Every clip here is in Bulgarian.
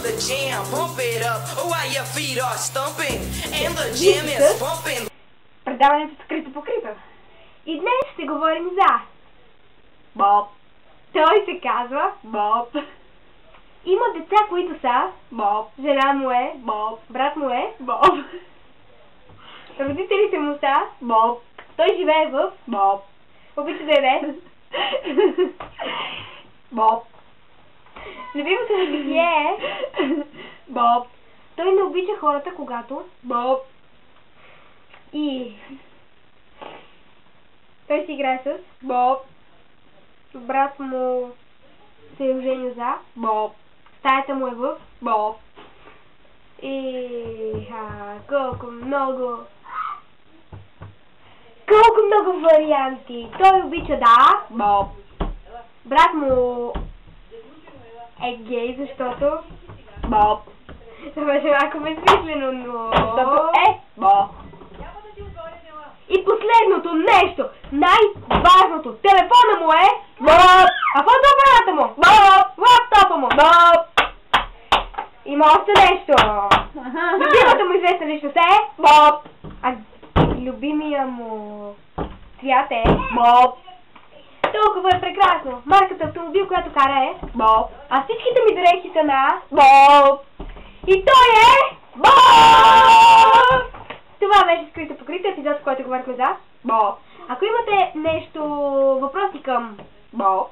the jam. Bump it up while your feet are stumping. And the jam is bumping. Предаването скрито покрито. И днес ще говорим за Боб. Той се казва Боб. Има деца, които са Боб. Жена му е Боб. Брат му е Боб. Родителите му са Боб. Той живее в Боб. Обича да яде Боб. Любимото му питие е Боб. Той не обича хората, когато Боб. И той си играе с Боб. Брат му се е оженил за Боб. Стаята му е в Боб. И колко много варианти. Той обича да Боб. Брат му е гей, защото Боб. Това беше малко безсмислено, но защото е Боб. И последното нещо, най-важното, телефона му е Боб. А фотоапарата му Боб. Лаптопа му Боб. Има още нещо. Любимата му известна личност е Боб. А любимия му цвят е Боб. Толкова е прекрасно. Марката автомобил, която кара е Боб. А всичките ми дрехи са на Боб. И той е Боб! Това беше скрито покрито епизод, в който говорихме за Боб. Ако имате нещо, въпроси към Боб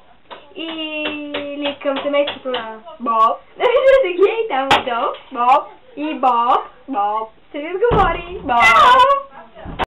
или към семейството на Боб, напишете ги там отдолу. Боб и Боб. Боб ще ви отговори. Боб.